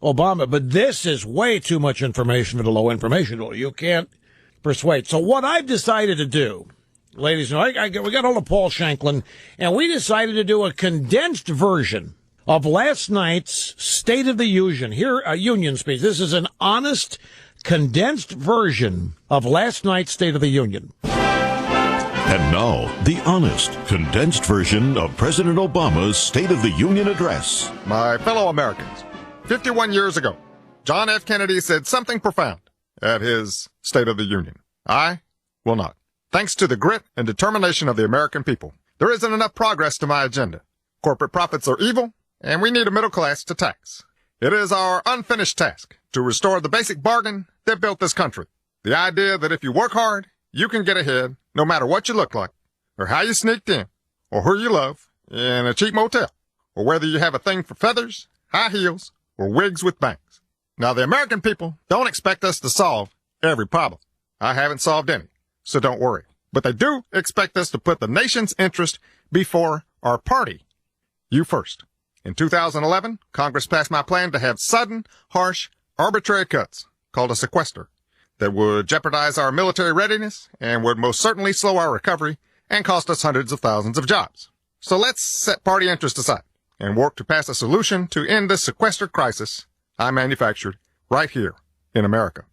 Obama. But this is way too much information for the low information. You can't persuade. So what I've decided to do, ladies and gentlemen, we got hold of Paul Shanklin, and we decided to do a condensed version of last night's State of the Union speech. This is an honest, condensed version of last night's State of the Union. And now, the honest, condensed version of President Obama's State of the Union address. My fellow Americans, 51 years ago, John F. Kennedy said something profound at his State of the Union. I will not. Thanks to the grit and determination of the American people, there isn't enough progress to my agenda. Corporate profits are evil, and we need a middle class to tax. It is our unfinished task to restore the basic bargain that built this country. The idea that if you work hard, you can get ahead no matter what you look like, or how you sneaked in, or who you love in a cheap motel, or whether you have a thing for feathers, high heels, or wigs with bangs. Now, the American people don't expect us to solve every problem. I haven't solved any, so don't worry. But they do expect us to put the nation's interest before our party. You first. In 2011, Congress passed my plan to have sudden, harsh, arbitrary cuts, called a sequester, that would jeopardize our military readiness and would most certainly slow our recovery and cost us hundreds of thousands of jobs. So let's set party interest aside and work to pass a solution to end this sequester crisis I manufactured right here in America.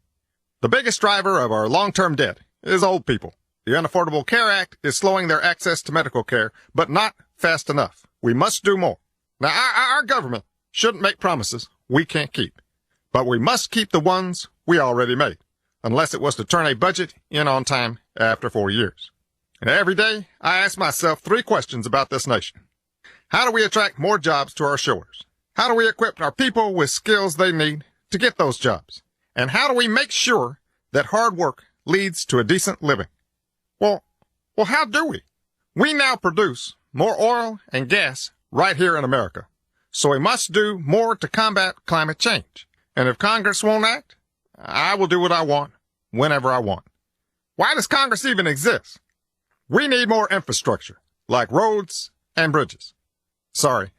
The biggest driver of our long-term debt is old people. The Unaffordable Care Act is slowing their access to medical care, but not fast enough. We must do more. Now, our government shouldn't make promises we can't keep, but we must keep the ones we already made, unless it was to turn a budget in on time after 4 years. And every day, I ask myself 3 questions about this nation. How do we attract more jobs to our shores? How do we equip our people with skills they need to get those jobs? And how do we make sure that hard work leads to a decent living? Well, how do we? We now produce more oil and gas right here in America. So we must do more to combat climate change. And if Congress won't act, I will do what I want, whenever I want. Why does Congress even exist? We need more infrastructure, like roads and bridges. Sorry,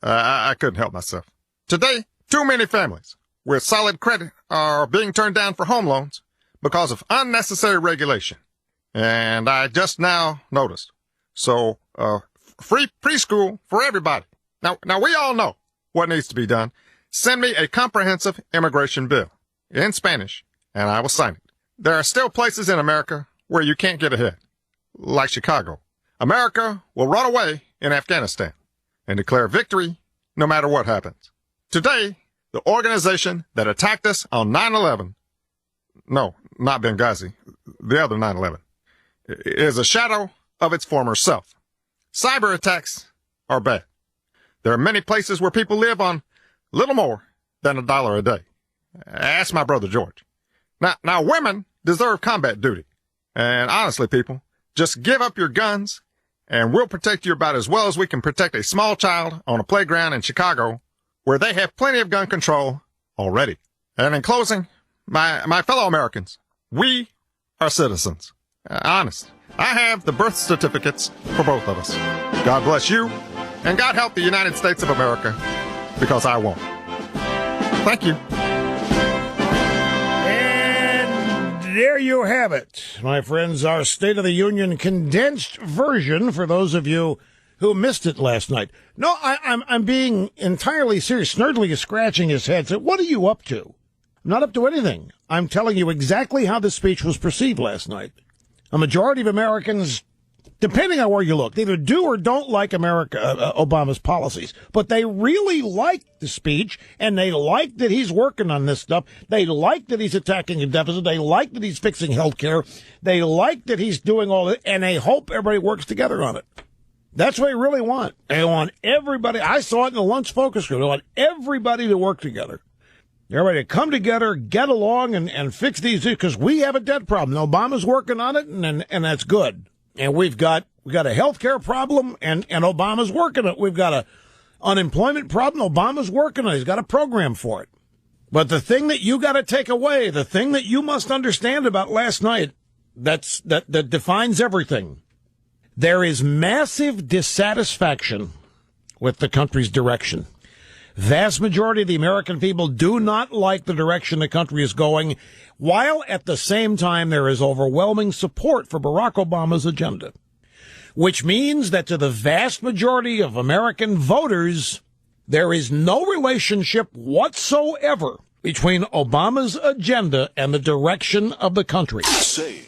I couldn't help myself. Today, too many families with solid credit are being turned down for home loans because of unnecessary regulation. And I just now noticed. So, free preschool for everybody. Now we all know what needs to be done. Send me a comprehensive immigration bill in Spanish, and I will sign it. There are still places in America where you can't get ahead, like Chicago. America will run away in Afghanistan and declare victory no matter what happens. Today, the organization that attacked us on 9/11, no, not Benghazi, the other 9/11, is a shadow of its former self. Cyber attacks are bad. There are many places where people live on little more than $1 a day. Ask my brother George. Now women deserve combat duty. And honestly, people, just give up your guns and we'll protect you about as well as we can protect a small child on a playground in Chicago where they have plenty of gun control already. And in closing, my fellow Americans, we are citizens. Honest. I have the birth certificates for both of us. God bless you, and God help the United States of America, because I won't. Thank you. And there you have it, my friends, our State of the Union condensed version for those of you who missed it last night. No, I'm being entirely serious. Snerdley is scratching his head. So what are you up to? I'm not up to anything. I'm telling you exactly how this speech was perceived last night. A majority of Americans, depending on where you look, either do or don't like Obama's policies, but they really like the speech, and they like that he's working on this stuff. They like that he's attacking a deficit. They like that he's fixing health care. They like that he's doing all that, and they hope everybody works together on it. That's what they really want. They want everybody. I saw it in the lunch focus group. They want everybody to work together. Everybody to come together, get along, and fix these issues, because we have a debt problem. Obama's working on it, and that's good. And we've got a health care problem, and Obama's working on it. We've got a unemployment problem. Obama's working on it. He's got a program for it. But the thing that you got to take away, the thing that you must understand about last night, that defines everything. There is massive dissatisfaction with the country's direction. Vast majority of the American people do not like the direction the country is going, while at the same time there is overwhelming support for Barack Obama's agenda. Which means that to the vast majority of American voters, there is no relationship whatsoever between Obama's agenda and the direction of the country. Say